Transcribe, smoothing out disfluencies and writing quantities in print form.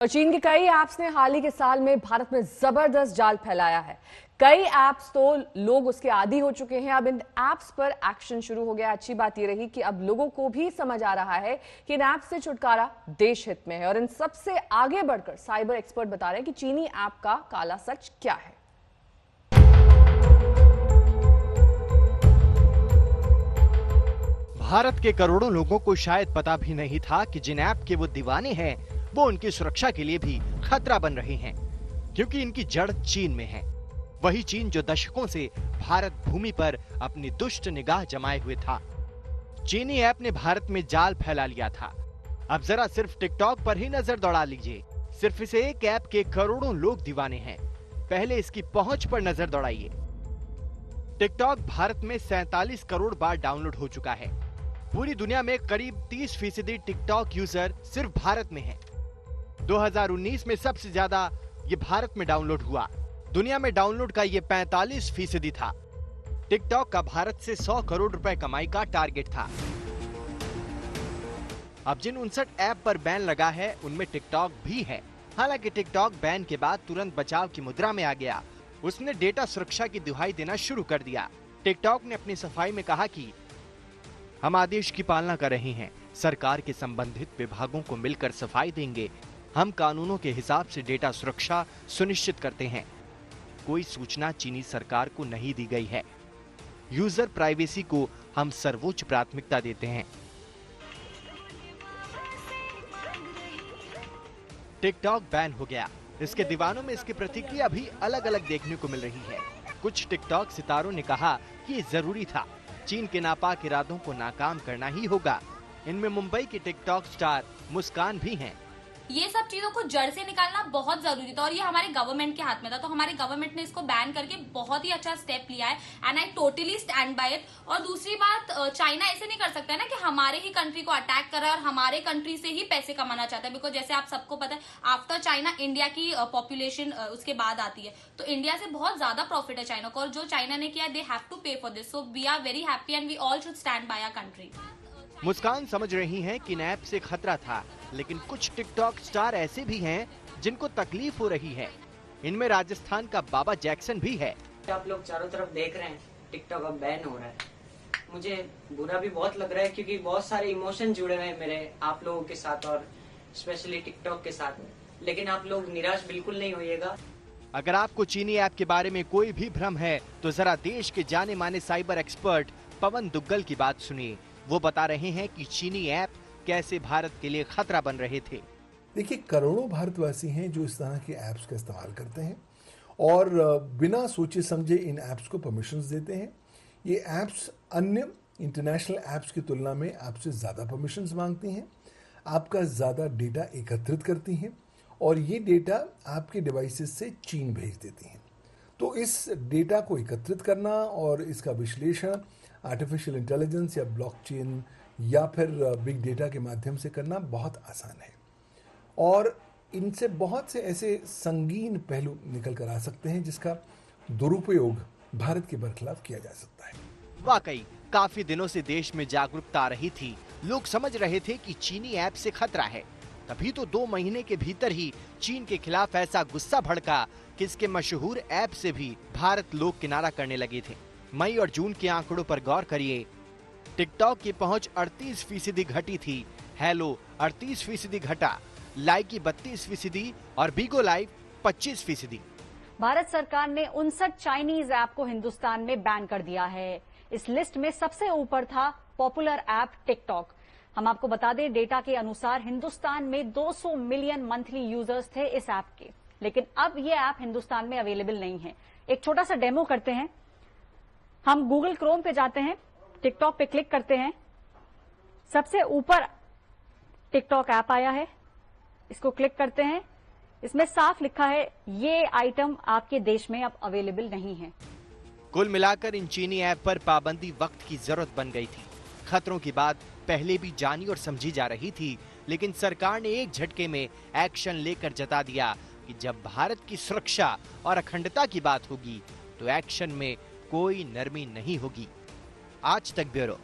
और चीन के कई ऐप्स ने हाल ही के साल में भारत में जबरदस्त जाल फैलाया है। कई ऐप्स तो लोग उसके आदी हो चुके हैं। अब इन ऐप्स पर एक्शन शुरू हो गया। अच्छी बात यह रही कि अब लोगों को भी समझ आ रहा है कि इन ऐप से छुटकारा देश हित में है। और इन सबसे आगे बढ़कर साइबर एक्सपर्ट बता रहे हैं कि चीनी ऐप का काला सच क्या है। भारत के करोड़ों लोगों को शायद पता भी नहीं था कि जिन ऐप के वो दीवाने हैं वो उनकी सुरक्षा के लिए भी खतरा बन रहे हैं, क्योंकि इनकी जड़ चीन में है। वही चीन जो दशकों से भारत भूमि पर अपनी दुष्ट निगाह जमाए हुए था। चीनी ऐप ने भारत में जाल फैला लिया था। अब जरा सिर्फ टिकटॉक पर ही नजर दौड़ा लीजिए। सिर्फ इस एक ऐप के करोड़ों लोग दीवाने हैं। पहले इसकी पहुंच पर नजर दौड़ाइए। टिकटॉक भारत में 47 करोड़ बार डाउनलोड हो चुका है। पूरी दुनिया में करीब 30% टिकटॉक यूजर सिर्फ भारत में है। 2019 में सबसे ज्यादा ये भारत में डाउनलोड हुआ। दुनिया में डाउनलोड का ये 45% था। टिकटॉक का भारत से 100 करोड़ रुपए कमाई का टारगेट था। अब जिन 59 ऐप पर बैन लगा है उनमें टिकटॉक भी है। हालांकि टिकटॉक बैन के बाद तुरंत बचाव की मुद्रा में आ गया। उसने डेटा सुरक्षा की दुहाई देना शुरू कर दिया। टिकटॉक ने अपनी सफाई में कहा कि हम आदेश की पालना कर रहे हैं। सरकार के संबंधित विभागों को मिलकर सफाई देंगे। हम कानूनों के हिसाब से डेटा सुरक्षा सुनिश्चित करते हैं। कोई सूचना चीनी सरकार को नहीं दी गई है। यूजर प्राइवेसी को हम सर्वोच्च प्राथमिकता देते हैं। टिकटॉक बैन हो गया। इसके दीवानों में इसकी प्रतिक्रिया भी अलग अलग देखने को मिल रही है। कुछ टिकटॉक सितारों ने कहा कि ये जरूरी था। चीन के नापाक इरादों को नाकाम करना ही होगा। इनमें मुंबई की टिकटॉक स्टार मुस्कान भी हैं। ये सब चीजों को जड़ से निकालना बहुत जरूरी था और ये हमारे गवर्नमेंट के हाथ में था। तो हमारे गवर्नमेंट ने इसको बैन करके बहुत ही अच्छा स्टेप लिया है and I totally stand by it. और दूसरी बात, चाइना ऐसे नहीं कर सकता है ना कि हमारे ही कंट्री को अटैक कर रहा है और हमारे कंट्री से ही पैसे कमाना चाहता है। बिकॉज जैसे आप सबको पता है, आफ्टर चाइना इंडिया की पॉपुलेशन उसके बाद आती है। तो इंडिया से बहुत ज्यादा प्रॉफिट है चाइना को, और जो चाइना ने किया they have to pay for this. So we are very happy and we all should stand by our country. Muskan समझ रही हैं कि इन ऐप से खतरा था, लेकिन कुछ टिकटॉक स्टार ऐसे भी हैं जिनको तकलीफ हो रही है। इनमें राजस्थान का बाबा जैक्सन भी है। आप लोग चारों तरफ देख रहे हैं टिकटॉक अब बैन हो रहा है। मुझे बुरा भी बहुत लग रहा है क्योंकि बहुत सारे इमोशन जुड़े हुए हैं मेरे आप लोगों के साथ और स्पेशली टिकटॉक के साथ। लेकिन आप लोग निराश बिल्कुल नहीं होइएगा। अगर आपको चीनी ऐप के बारे में कोई भी भ्रम है तो जरा देश के जाने माने साइबर एक्सपर्ट पवन दुग्गल की बात सुनिए। वो बता रहे हैं कि चीनी ऐप कैसे भारत के लिए खतरा बन रहे थे। देखिए, करोड़ों भारतवासी हैं जो इस तरह के ऐप्स का इस्तेमाल करते हैं और बिना सोचे समझे इन ऐप्स को परमिशंस देते हैं। ये ऐप्स अन्य इंटरनेशनल ऐप्स की तुलना में आपसे ज़्यादा परमिशंस मांगती हैं, आपका ज़्यादा डेटा एकत्रित करती हैं और ये डेटा आपके डिवाइसेस से चीन भेज देती हैं। तो इस डेटा को एकत्रित करना और इसका विश्लेषण आर्टिफिशियल इंटेलिजेंस या ब्लॉकचेन या फिर बिग डेटा के माध्यम से करना बहुत आसान है और इनसे बहुत से ऐसे संगीन पहलू निकल कर आ सकते हैं जिसका दुरुपयोग भारत के बरखिलाफ किया जा सकता है। वाकई काफी दिनों से देश में जागरूकता आ रही थी। लोग समझ रहे थे कि चीनी ऐप से खतरा है। तभी तो 2 महीने के भीतर ही चीन के खिलाफ ऐसा गुस्सा भड़का कि इसके मशहूर ऐप से भी भारत लोग किनारा करने लगे थे। मई और जून के आंकड़ों पर गौर करिए। टिकटॉक की पहुंच 38% घटी थी, हेलो 38% घटा, लाइकी 32% और बीगो लाइव 25%। भारत सरकार ने 59 चाइनीज ऐप को हिंदुस्तान में बैन कर दिया है। इस लिस्ट में सबसे ऊपर था पॉपुलर ऐप टिकटॉक। हम आपको बता दें, डेटा के अनुसार हिंदुस्तान में 200 मिलियन मंथली यूजर्स थे इस ऐप के, लेकिन अब ये ऐप हिंदुस्तान में अवेलेबल नहीं है। एक छोटा सा डेमो करते हैं। हम गूगल क्रोम पे जाते हैं, टिकटॉक पे क्लिक करते हैं। सबसे ऊपर टिकटॉक ऐप आया है, इसको क्लिक करते हैं। इसमें साफ लिखा है ये आइटम आपके देश में अब अवेलेबल नहीं है। कुल मिलाकर इन चीनी ऐप पर पाबंदी वक्त की जरूरत बन गई थी। खतरों की बात पहले भी जानी और समझी जा रही थी, लेकिन सरकार ने एक झटके में एक्शन लेकर जता दिया कि जब भारत की सुरक्षा और अखंडता की बात होगी तो एक्शन में कोई नरमी नहीं होगी। आज तक ब्यूरो।